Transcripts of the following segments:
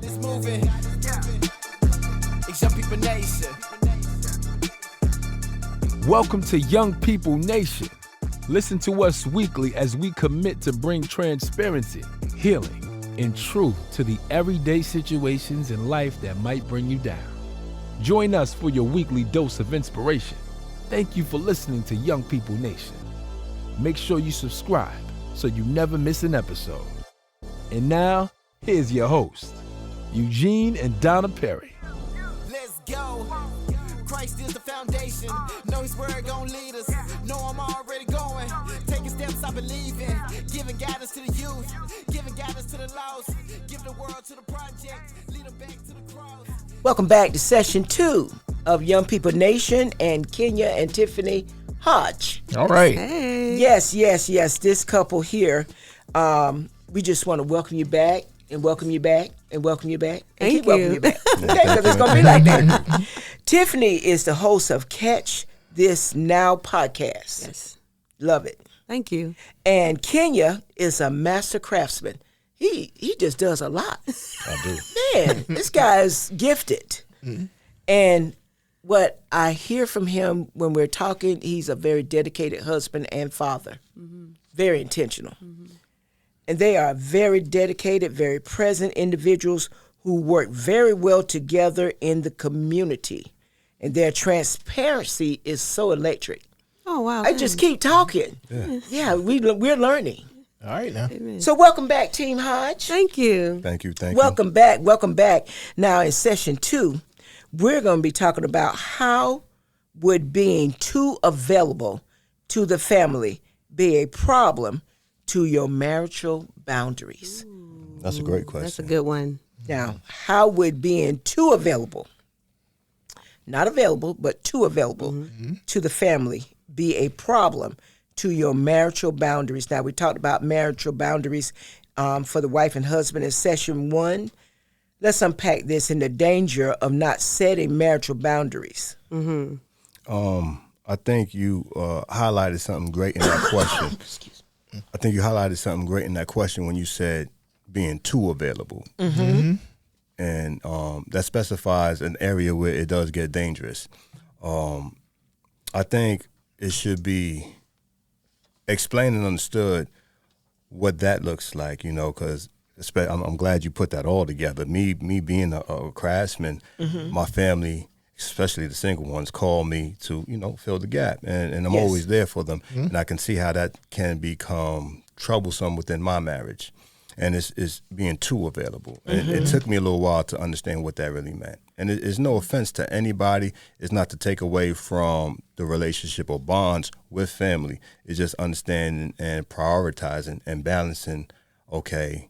God is moving. It's Young People Nation. Welcome to Young People Nation. Listen to us weekly as we commit to bring transparency, healing, and truth to the everyday situations in life that might bring you down. Join us for your weekly dose of inspiration. Thank you for listening to Young People Nation. Make sure you subscribe so you never miss an episode. And now, here's your host, Eugene and Donna Perry. Let's go. Christ is the foundation. Know his word gon' lead us. Know I'm already going. Taking steps I believe in. Giving guidance to the youth. Giving guidance to the lost. Giving the world to the project. Lead them back to the cross. Welcome back to session 2 of Young People Nation and Kenya and Tiffany Hodge. All right. Hey. Yes. This couple here, we just want to welcome you back and welcome you back and welcome you back and keep welcoming you back. Okay, because it's going to be like that. Tiffany is the host of Catch This Now podcast. Yes. Love it. Thank you. And Kenya is a master craftsman. He just does a lot. I do. Man, this guy is gifted. Mm-hmm. And what I hear from him when we're talking, he's a very dedicated husband and father. Mm-hmm. Very intentional. Mm-hmm. And they are very dedicated, very present individuals who work very well together in the community. And their transparency is so electric. Oh, wow. I just keep talking. Yeah, we're learning. All right now. Amen. So welcome back, Team Hodge. Thank you. Thank you. Welcome back. Now in session 2, we're going to be talking about how would being too available to the family be a problem to your marital boundaries? That's a great question. That's a good one. Now, how would being too available, not available, but too available to the family be a problem to your marital boundaries? Now, we talked about marital boundaries for the wife and husband in session 1. Let's unpack this in the danger of not setting marital boundaries. I think you highlighted something great in that question. I think you highlighted something great in that question when you said being too available. Mm-hmm. And that specifies an area where it does get dangerous. I think it should be explained and understood what that looks like, because I'm glad you put that all together. Me being a craftsman, my family, especially the single ones, call me to, fill the gap. And I'm always there for them. Mm-hmm. And I can see how that can become troublesome within my marriage. And it's being too available. And it took me a little while to understand what that really meant. And it's no offense to anybody. It's not to take away from the relationship or bonds with family. It's just understanding and prioritizing and balancing, okay,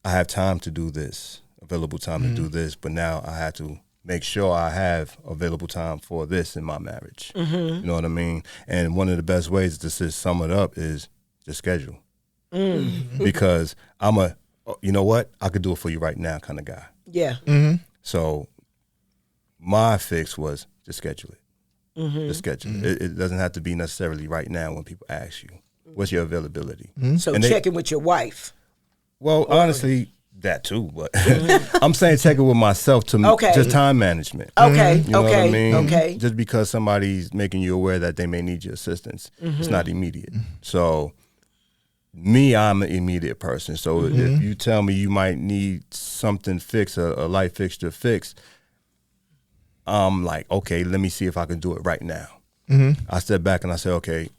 I have time to do this, available time to do this, but now I have to make sure I have available time for this in my marriage. Mm-hmm. You know what I mean? And one of the best ways to just sum it up is the schedule. Because I'm I could do it for you right now kind of guy. Yeah. Mm-hmm. So my fix was to schedule it. Mm-hmm. To schedule it. It doesn't have to be necessarily right now when people ask you, what's your availability? Mm-hmm. So checking with your wife. Well, honestly, that too, but I'm saying check it with myself to just time management. Okay, you know what I mean? Okay. Just because somebody's making you aware that they may need your assistance, it's not immediate. So I'm an immediate person. So if you tell me you might need something fixed, a light fixture fixed, I'm like, okay, let me see if I can do it right now. Mm-hmm. I step back and I say, okay,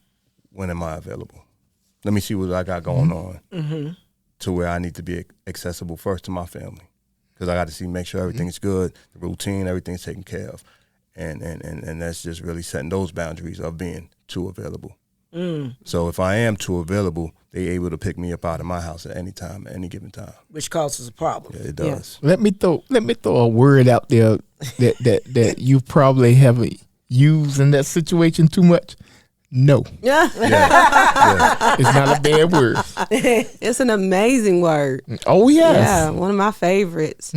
when am I available? Let me see what I got going on to where I need to be accessible first to my family. Because I got to make sure everything's good, the routine, everything's taken care of. And that's just really setting those boundaries of being too available. So if I am too available, they're able to pick me up out of my house at any time, at any given time. Which causes a problem. Yeah, it does. Let me throw a word out there that you probably haven't used in that situation too much. No. Yeah. It's not a bad word. It's an amazing word. Oh, yes. Yeah, one of my favorites,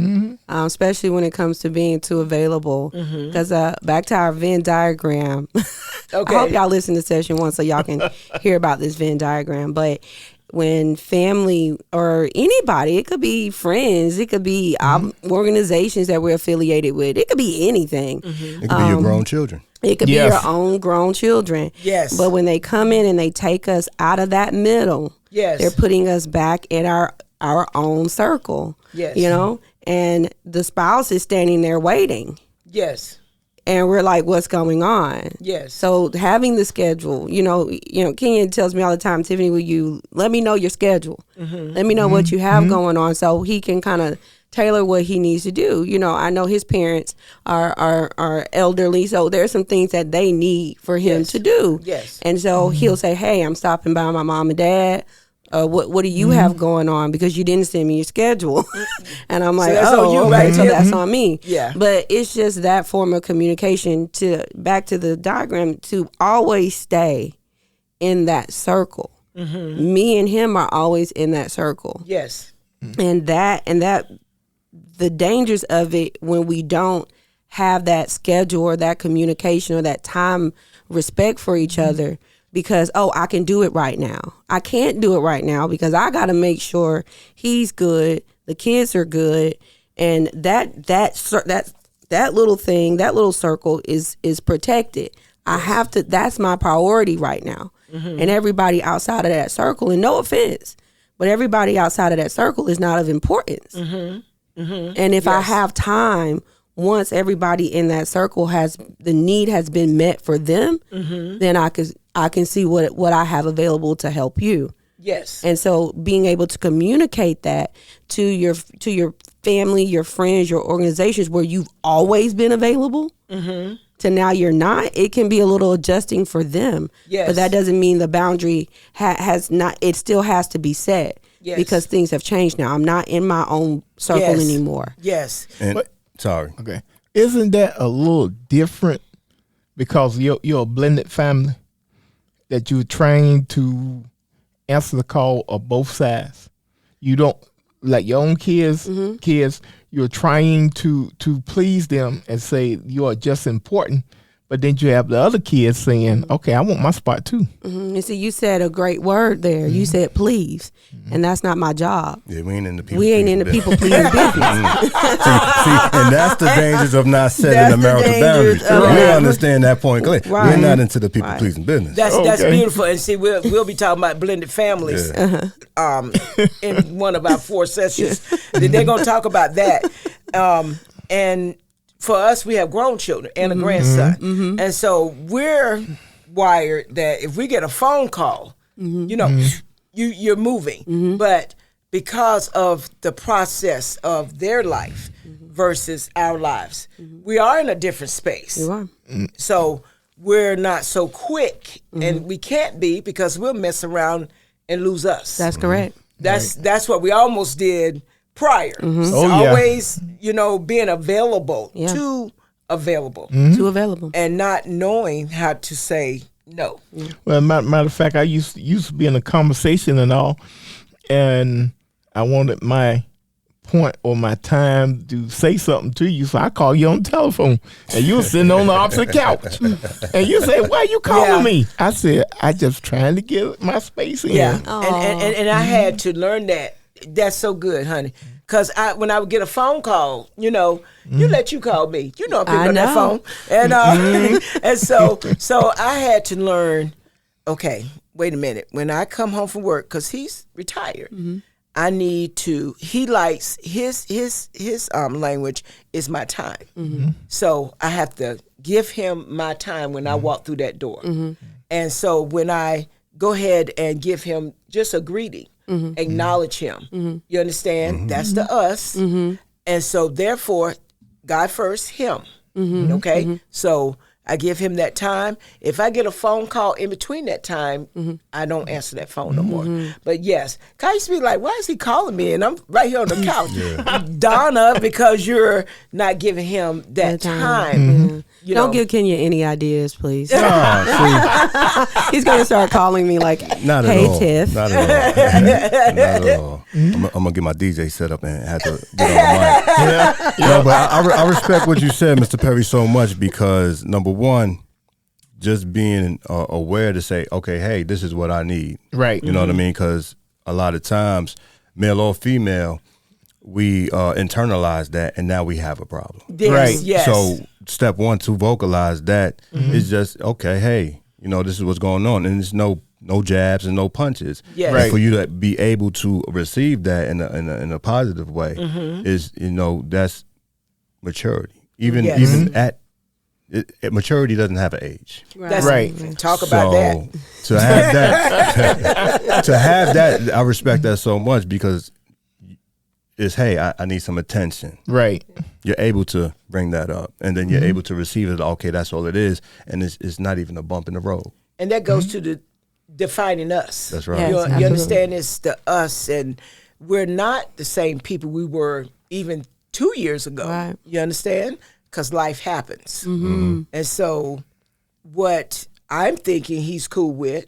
especially when it comes to being too available. Because back to our Venn diagram, I hope y'all listen to session 1 so y'all can hear about this Venn diagram. But when family or anybody, it could be friends, it could be organizations that we're affiliated with, it could be anything. It could be your grown children. It could be your own grown children. Yes. But when they come in and they take us out of that middle, Yes. they're putting us back in our own circle. Yes. You know, and the spouse is standing there waiting. Yes. And we're like, what's going on? Yes. So having the schedule, Kenyon tells me all the time, Tiffany, will you let me know your schedule? Let me know what you have going on so he can kind of tailor what he needs to do. You know, I know his parents are elderly, so there's some things that they need for him to do. Yes. And so he'll say, hey, I'm stopping by my mom and dad. What do you have going on? Because you didn't send me your schedule. And I'm like, that's on you, okay, right, so Tim? that's on me. Yeah. But it's just that form of communication back to the diagram, to always stay in that circle. Me and him are always in that circle. Yes. And that the dangers of it when we don't have that schedule or that communication or that time respect for each other, because I can do it right now. I can't do it right now because I got to make sure he's good, the kids are good, and that little thing, that little circle is protected. I have to. That's my priority right now. And everybody outside of that circle, and no offense, but everybody outside of that circle is not of importance. And if I have time, once everybody in that circle the need has been met for them, then I can see what I have available to help you. Yes. And so being able to communicate that to your family, your friends, your organizations where you've always been available, to now you're not, it can be a little adjusting for them. Yes. But that doesn't mean the boundary has not, it still has to be set. Yes. Because things have changed now. I'm not in my own circle anymore. Yes. And sorry. Okay. Isn't that a little different because you're a blended family, that you're trained to answer the call of both sides? You don't, like your own kids, you're trying to please them and say you are just important, but then you have the other kids saying, okay, I want my spot too. And see, you said a great word there. You said please, and that's not my job. Yeah, we ain't in the people. We ain't in the people pleasing business. see, and that's the dangers of not setting the marital boundaries. We understand that point clearly. Right. We're not into the people pleasing business. That's beautiful. And see, we'll be talking about blended families in one of our 4 sessions. They're going to talk about that. And for us, we have grown children and a grandson. And so we're wired that if we get a phone call, you're moving. But because of the process of their life versus our lives, we are in a different space. You are. So we're not so quick, and we can't be because we'll mess around and lose us. That's correct. That's what we almost did prior. Always, being available, too available, Too available. and not knowing how to say no. Well, matter of fact, I used to be in a conversation and all, and I wanted my point or my time to say something to you, so I call you on the telephone, and you were sitting on the opposite couch, and you said, "Why are you calling me?" I said, "I just trying to get my space in." Yeah, and I had to learn that. That's so good, honey. Because when I would get a phone call, you let you call me. I'm picking up that phone. And and so I had to learn, okay, wait a minute. When I come home from work, because he's retired, I need to, he likes, his language is my time. So I have to give him my time when I walk through that door. And so when I go ahead and give him just a greeting, acknowledge him. You understand? That's the us. And so therefore, God first, him. Okay? So I give him that time. If I get a phone call in between that time, I don't answer that phone no more. But yes, I used to be like, why is he calling me? And I'm right here on the couch. Donna, because you're not giving him that time. Don't give Kenya any ideas, please. Oh, He's going to start calling me like, not at hey, all. Tiff. Not at all. I'm gonna get my DJ set up and have to get on the mic. No, but I respect what you said, Mr. Perry, so much because number one, just being aware to say, okay, hey, this is what I need. Right. You know what I mean? Because a lot of times, male or female, we internalize that, and now we have a problem. Yes, Right. Yes. So step one to vocalize that is just, okay, hey, this is what's going on, and there's no jabs and no punches. Yes. And Right. for you to be able to receive that in a positive way is, that's maturity. Even at maturity doesn't have an age. That's Right. Talk about that. To have that, to have that, I respect that so much because it's, hey, I need some attention. Right. You're able to bring that up, and then you're able to receive it. Okay, that's all it is, and it's not even a bump in the road. And that goes to the defining us. That's right. Yes, You absolutely. understand? It's the us, and we're not the same people we were even 2 years ago. Right. You understand? Because life happens. Mm-hmm. And so what I'm thinking he's cool with,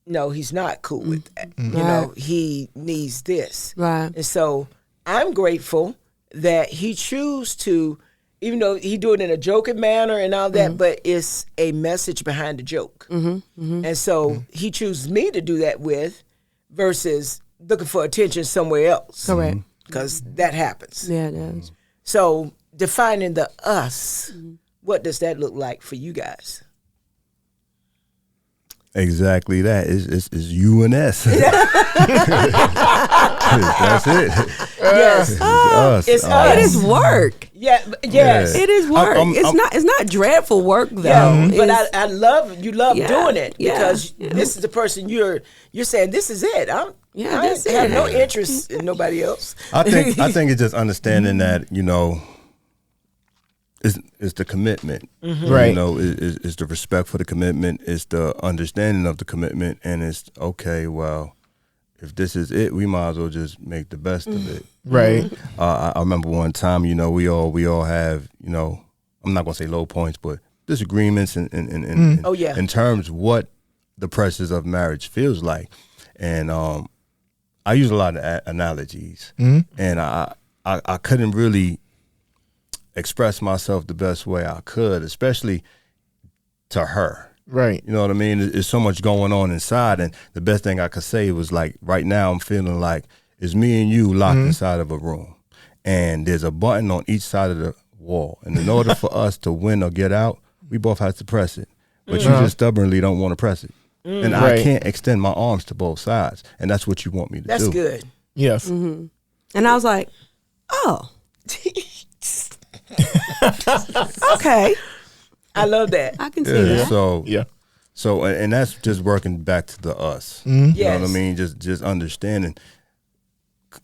no, he's not cool with that. Right. He needs this. Right. And so I'm grateful that he choose to, even though he do it in a joking manner and all that, but it's a message behind the joke. And so he chooses me to do that with versus looking for attention somewhere else. Correct. Because that happens. Yeah, it does. So defining the us, what does that look like for you guys? Exactly that. It's you and us. That's it. Yes. It's us. It's It us. is work. Yeah. Yes. Yeah. It is work. I'm- It's not dreadful work though. Yeah, but It's- I love you love Yeah, doing it yeah, because yeah. this is the person you're saying this is it. I that's have it. no interest in nobody else. I think it's just understanding that it's the commitment, Right. It's the respect for the commitment, it's the understanding of the commitment, and it's okay. Well, if this is it, we might as well just make the best of it. Right. I remember one time, we all have, I'm not gonna say low points, but disagreements in Oh, yeah. in terms what the pressures of marriage feels like, and I use a lot of analogies, and I couldn't really express myself the best way I could, especially to her. Right. You know what I mean? There's so much going on inside, and the best thing I could say was like, right now I'm feeling like it's me and you locked inside of a room, and there's a button on each side of the wall, and in order for us to win or get out, we both have to press it, but you just stubbornly don't want to press it, and I Right. can't extend my arms to both sides, and that's what you want me to That's do. good. Yes. And I was like, oh, okay, I love that. I can see Yeah, that. so Yeah. So, and that's just working back to the us. You know what I Yes. mean? Just understanding.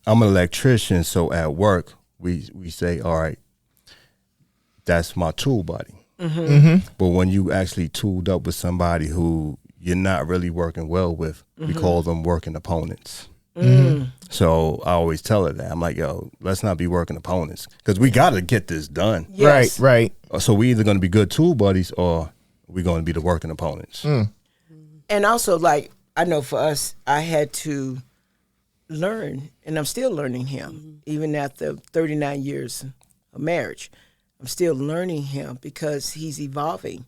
I'm an electrician, so at work we say, all right, that's my tool buddy. But when you actually tooled up with somebody who you're not really working well with, we call them working opponents. So I always tell her that. I'm like, yo, let's not be working opponents because we got to get this done. Yes. Right. So we either going to be good tool buddies or we're going to be the working opponents. And also, like, I know for us, I had to learn, and I'm still learning him, even after 39 years of marriage. I'm still learning him because he's evolving,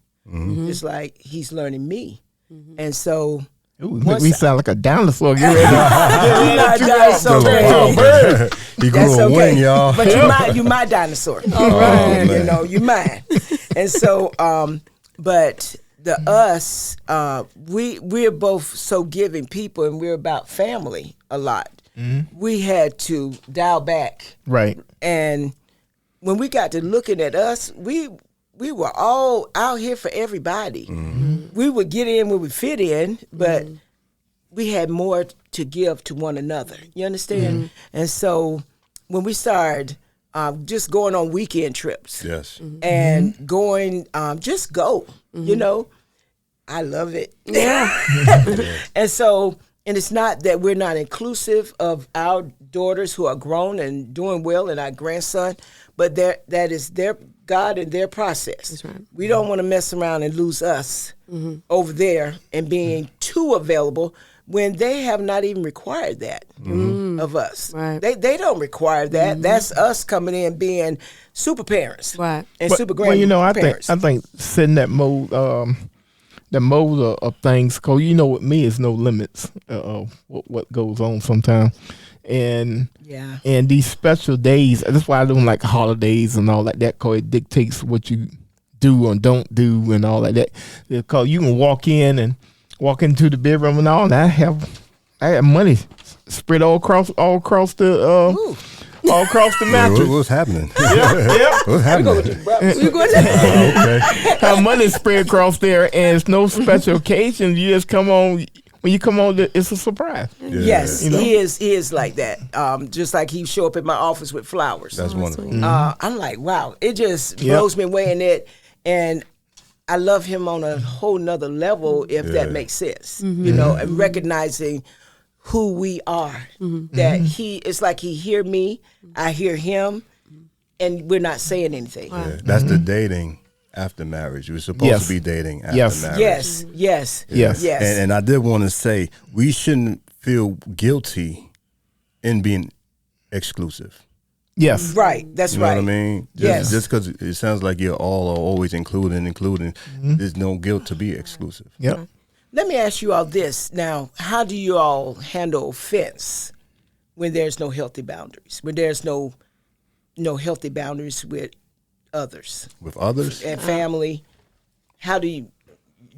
just like he's learning me. And so, Ooh, Once we I- sound like a dinosaur. Get ready. dinosaur, He grew that's a okay. wing, y'all. But you my dinosaur. All right. You know, you mine. And so, but the us, we're both so giving people, and we're about family a lot. We had to dial back, Right. and when we got to looking at us, we were all out here for everybody. We would get in when we fit in, but we had more to give to one another. You understand? And so when we started just going on weekend trips Yes. and going, just go, you know, I love it. Yeah. And so, and it's not that we're not inclusive of our daughters who are grown and doing well, and our grandson, but that is their God and their process. That's right. We don't want to mess around and lose us over there and being too available when they have not even required that of us. Right. They don't require that. That's us coming in being super parents Right. and super Well, grandparents. I think setting that mode, the mode of things. Cause you know, with me, it's no limits. What goes on sometimes, and Yeah. and these special days. That's why I don't like holidays and all like that. Cause it dictates what you do and don't do and all like that. Because you can walk into the bedroom and all, and I have money spread all across the all across the mattress. What's happening? Yeah. What's happening? Okay. Have money spread across there, and it's no special occasion. You just come on. When you come on, it's a surprise. Yeah. Yes, You know? he is like that. Just like he show up in my office with flowers. That's wonderful. I'm like, wow, it just blows me away in it, and I love him on a whole nother level, if that makes sense. You know, and recognizing who we are. That it's like he hear me, I hear him, and we're not saying anything. Yeah. That's the dating after marriage. We're supposed to be dating after marriage. Yes. And I did want to say, we shouldn't feel guilty in being exclusive. Yes. Right. That's You know right. what I mean? Just because it sounds like you're all or always including, there's no guilt to be exclusive. Yep. Let me ask you all this now. How do you all handle offense when there's no healthy boundaries? When there's no healthy boundaries with others With others? and family? How do you,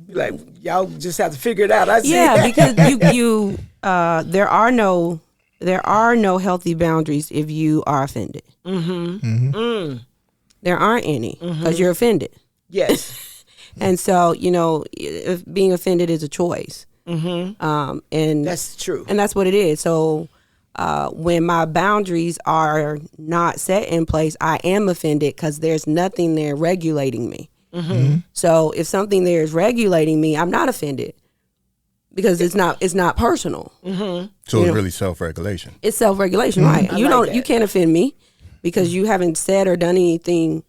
like, y'all just have to figure it out? I see. Yeah, because you there are no healthy boundaries if you are offended. There aren't any because you're offended. Yes. And so, if being offended is a choice. And That's true. And that's what it is. So when my boundaries are not set in place, I am offended because there's nothing there regulating me. So if something there is regulating me, I'm not offended because it's not personal. So it's really self-regulation. It's self-regulation, right? like You that. can't offend me because you haven't said or done anything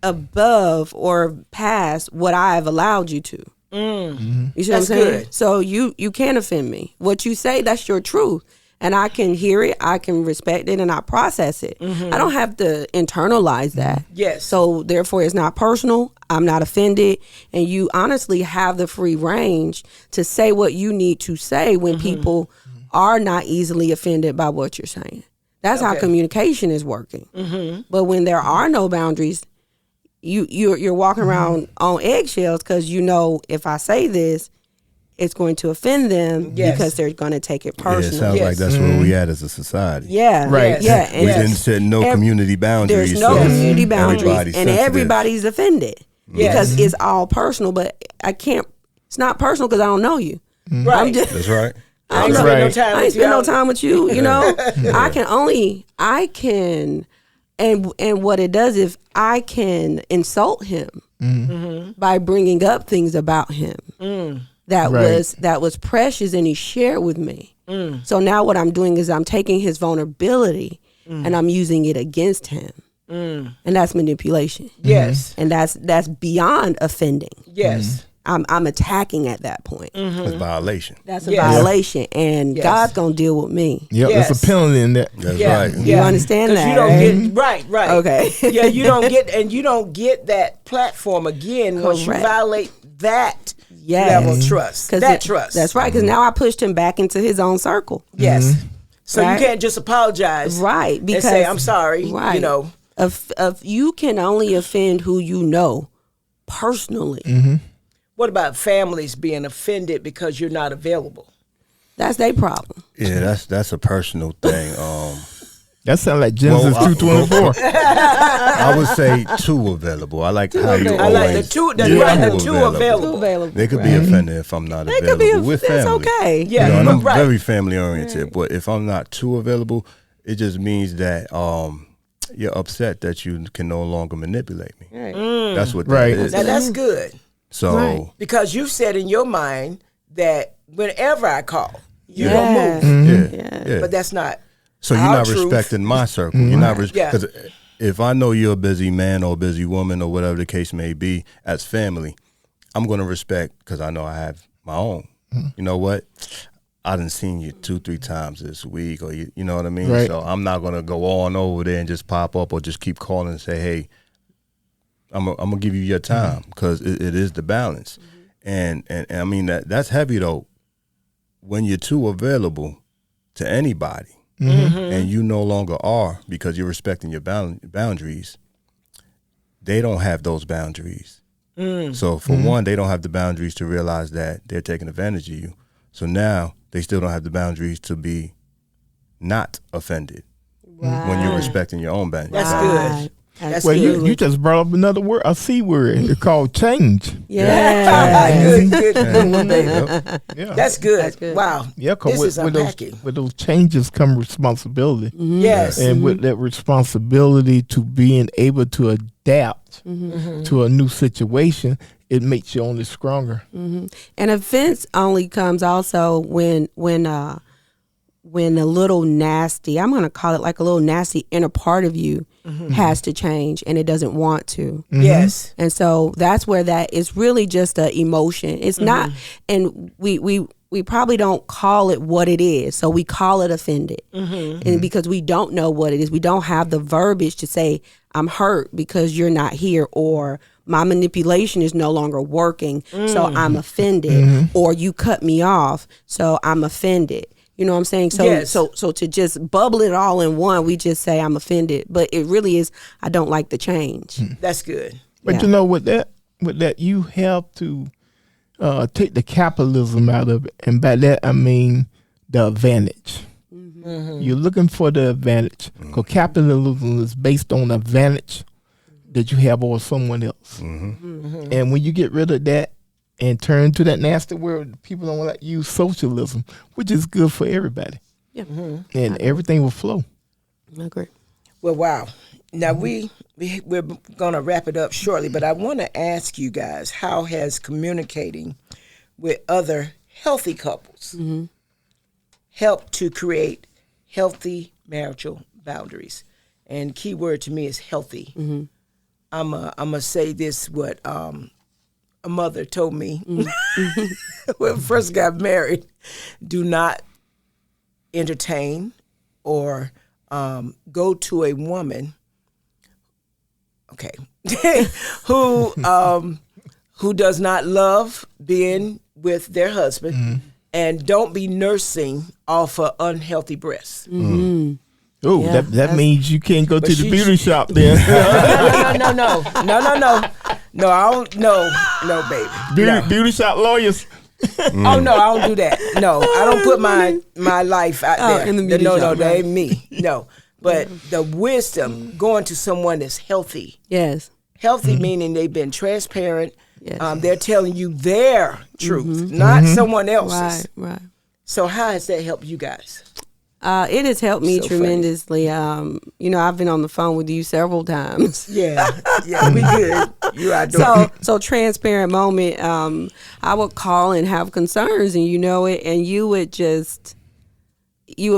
above or past what I've allowed you to. You see what I'm That's saying? good. So you can't offend me. What you say, that's your truth. And I can hear it, I can respect it, and I process it. I don't have to internalize that. Yes. So therefore it's not personal. I'm not offended. And you honestly have the free range to say what you need to say when people are not easily offended by what you're saying. That's how communication is working. But when there are no boundaries, you're walking around on eggshells because if I say this, it's going to offend them because they're going to take it Yeah, it personal. sounds like that's where we at as a society. Yeah, Right. Yeah, We didn't set no community boundaries. There's no so community boundaries, everybody's and sensitive. everybody's offended because it's all personal. But I can't. It's not personal because I don't know you. Right. I'm just. That's right. I ain't That's spend no right. time I ain't with you. spend no time with you. And what it does is I can insult him by bringing up things about him that was precious and he shared with me. So now what I'm doing is I'm taking his vulnerability and I'm using it against him, and that's manipulation. Yes. And that's beyond offending. Yes. I'm attacking at that point. It's violation. That's a Yes. violation, and Yes. God's gonna deal with me. Yep. Yes. There's a penalty in that. That's Yeah. right. You understand 'Cause that, you don't right? get right. Okay. Yeah, you don't get that platform again once you Correct. violate that Yes. level of trust. 'Cause That trust. That's right. Because now I pushed him back into his own circle. Yes. So Right. you can't just apologize. Right. Because and say I'm sorry. Right. You know. If you can only offend who you know personally. What about families being offended because you're not available? That's their problem. Yeah, that's a personal thing. That sounds like Genesis Well, 2:24. I would say two available. I like how you available. I like always the two. That's yeah, right. The two available. They could be offended if I'm not They available. could be. With That's family. okay. Yeah. And I'm right. very family oriented. But if I'm not too available, it just means that you're upset that you can no longer manipulate me. That's what Right. that is. Now that's good So Right. because you said in your mind that whenever I call, you Yeah. don't move. yeah. But that's not. So you're Our not truth. respecting my circle. You're not Yeah. because if I know you're a busy man or a busy woman or whatever the case may be, as family, I'm going to respect because I know I have my own. You know what? I done seen you 2-3 times this week, or you know what I mean. Right. So I'm not going to go on over there and just pop up or just keep calling and say, hey, I'm gonna give you your time because it is the balance, and I mean that's heavy though. When you're too available to anybody, and you no longer are because you're respecting your boundaries, they don't have those boundaries. So for one, they don't have the boundaries to realize that they're taking advantage of you. So now they still don't have the boundaries to be not offended when you're respecting your own boundaries. That's good. That's Well, good. you just brought up another word, a C word. It's called change. Yeah. good one, baby. Yeah. That's good. That's good. Wow. Yeah, because This is with unpacking. those changes come responsibility. Yes. And with that responsibility to being able to adapt to a new situation, it makes you only stronger. And offense only comes also when a little nasty, I'm going to call it like a little nasty inner part of you has to change and it doesn't want to. Yes. And so that's where that is really just a emotion. It's not, and we probably don't call it what it is. So we call it offended. And because we don't know what it is, we don't have the verbiage to say, I'm hurt because you're not here, or my manipulation is no longer working, so I'm offended, or you cut me off, so I'm offended. You know what I'm saying? So, Yes. so to just bubble it all in one, we just say I'm offended, but it really is I don't like the change. That's good. But Yeah. you know, with that, you have to take the capitalism out of it, and by that I mean the advantage. You're looking for the advantage because capitalism is based on advantage that you have over someone else. And when you get rid of that and turn to that nasty word, people don't like use socialism, which is good for everybody, Yeah. and everything will flow. I agree. Well, wow. Now we're going to wrap it up shortly, but I want to ask you guys, how has communicating with other healthy couples helped to create healthy marital boundaries? And key word to me is healthy. I'm gonna say this, what a mother told me when we first got married: do not entertain or go to a woman, who does not love being with their husband, and don't be nursing off of unhealthy breasts. Oh, Yeah, that means you can't go to the she- beauty shop then. No, I don't. No, baby. Beauty shop lawyers. Oh no, I don't do that. No, I don't put my life out there. in the beauty no, shop, that right. ain't me. No, but the wisdom going to someone that's healthy. Yes. Healthy meaning they've been transparent. Yes. They're telling you their truth, not someone else's. Right. So how has that helped you guys? It has helped me So tremendously. I've been on the phone with you several times. Yeah, we good. You are doing. So transparent moment. I would call and have concerns, and you know it, and you would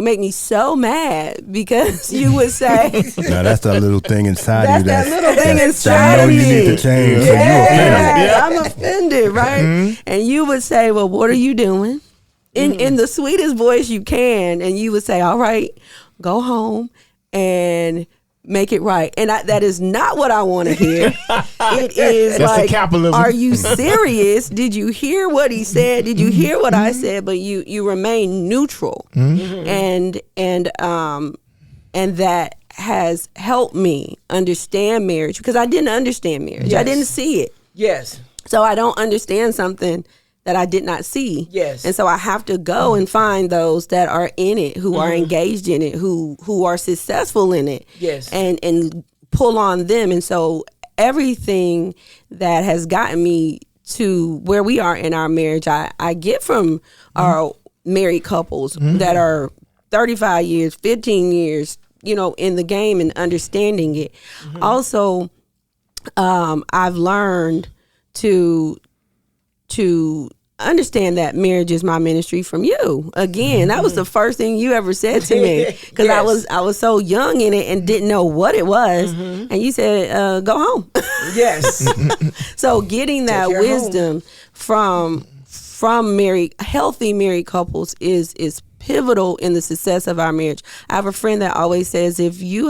make me so mad because you would say, Now that's that little thing inside you That's that little thing that inside know of you need me. to change. So yeah, I'm offended, right? And you would say, well, what are you doing? In the sweetest voice you can, and you would say, all right, go home and make it right. And that is not what I want to hear. It is That's the like, capitalism. are you serious? Did you hear what he said? Did you hear what I said? But you remain neutral. And that has helped me understand marriage, because I didn't understand marriage. I Yes. didn't see it. Yes. So I don't understand something that I did not see. Yes. And so I have to go and find those that are in it, who are engaged in it, who are successful in it. Yes. And pull on them. And so everything that has gotten me to where we are in our marriage, I get from our married couples that are 35 years, 15 years, in the game and understanding it. Also, I've learned to understand that marriage is my ministry from you. Again, that was the first thing you ever said to me, because Yes. I was so young in it and didn't know what it was. And you said, go home. Yes. So getting that Take her wisdom from healthy married couples is pivotal in the success of our marriage. I have a friend that always says, if you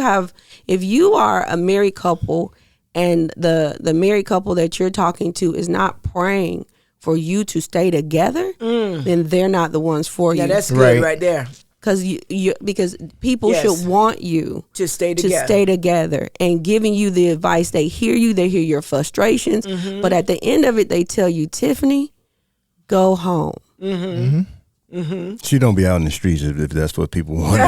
are a married couple and the married couple that you're talking to is not praying for you to stay together, then they're not the ones for you. Yeah, that's good right there. Because people should want you to stay together and giving you the advice. They hear you, they hear your frustrations, but at the end of it, they tell you, Tiffany, go home. She don't be out in the streets if that's what people want.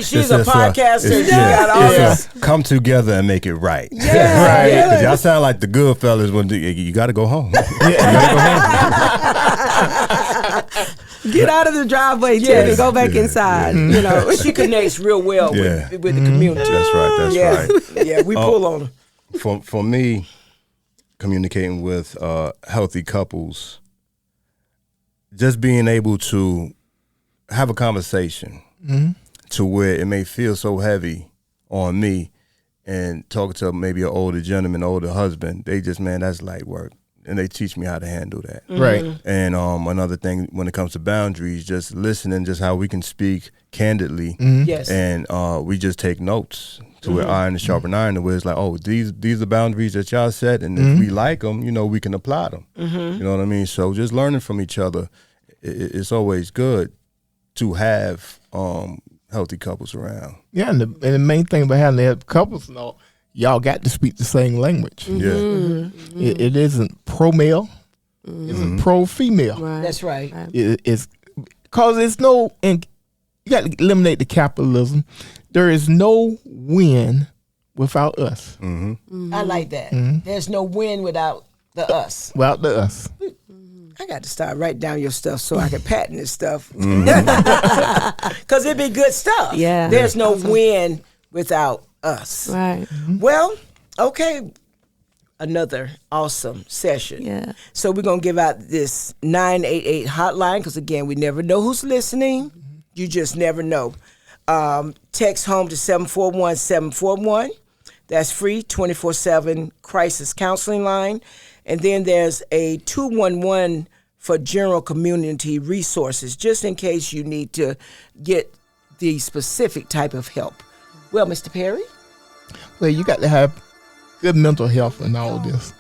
She's a podcaster. She got all this. Come together and make it right. Yeah, right. Because y'all sound like the good fellas when you got to go home. Get out of the driveway, Tiffany. Go back inside. You know, she connects real well with the community. That's right. That's right. Yeah, we pull on her. For me, communicating with healthy couples, just being able to have a conversation to where it may feel so heavy on me, and talking to maybe an older gentleman, older husband, they just, man, that's light work. And they teach me how to handle that. Right. And another thing when it comes to boundaries, just listening, just how we can speak candidly. Yes. And we just take notes to where iron is sharper than iron, where it's like, oh, these are boundaries that y'all set, and if we like them, you know, we can apply them. You know what I mean? So just learning from each other, it's always good to have healthy couples around. Yeah, and the main thing about having healthy couples, y'all got to speak the same language. Yeah. It isn't pro-male. It isn't pro-female. Right. That's right. It's because there's no, and you got to eliminate the capitalism. There is no win without us. I like that. There's no win without the us. Without the us. I got to start writing down your stuff so I can patent this stuff. Because it'd be good stuff. Yeah. There's no win without us. Right. Well, okay. Another awesome session. Yeah. So we're going to give out this 988 hotline because, again, we never know who's listening. You just never know. Text home to 741-741. That's free, 24/7 crisis counseling line. And then there's a 211 for general community resources, just in case you need to get the specific type of help. Well, Mr. Perry? Well, you got to have good mental health in all this.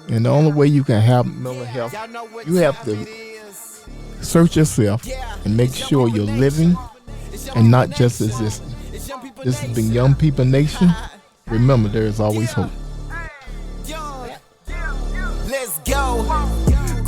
And the only way you can have mental health, you have to search yourself and make sure you're living and not just existing. This has been Young People Nation. Remember, there is always hope. Let's go.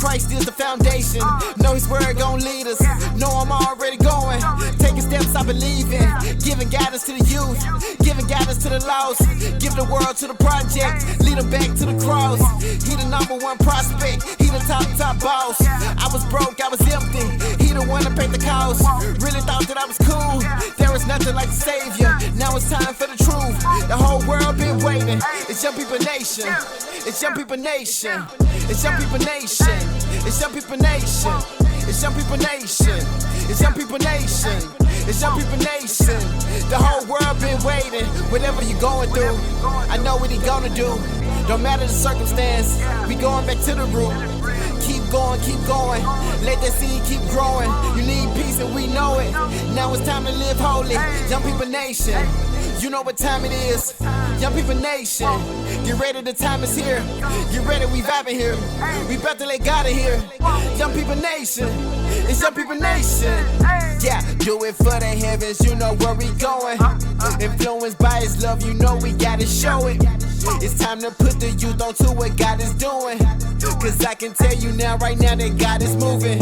Christ is the foundation. Know his word gon' lead us. Know I'm already going. Taking steps I believe in. Giving guidance to the youth. Giving guidance to the lost. Give the world to the project. Lead them back to the cross. He the #1 prospect. He the top boss. I was broke, I was empty. He the one that paid the cost. Really thought that I was cool. There was nothing like the savior. Now it's time for the truth. The whole world been waiting. It's Young People Nation. It's Young People Nation. It's Young People Nation. It's Young People Nation. It's Young People Nation. It's Young People Nation. It's Young People Nation. The whole world been waiting. Whatever you going through, I know what he gonna do. Don't matter the circumstance, we going back to the root. Keep going. Let that seed keep growing. You need peace and we know it. Now it's time to live holy. Young People Nation. You know what time it is. Young People Nation. Get ready, the time is here. Get ready, we vibing here. We about to let God in here. Young People Nation. It's Young People Nation. Yeah, do it for the heavens, you know where we going. Influenced by his love, you know we gotta show it. It's time to put the youth onto what God is doing. Cause I can tell you now, right now, that God is moving.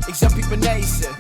It's Young People Nation.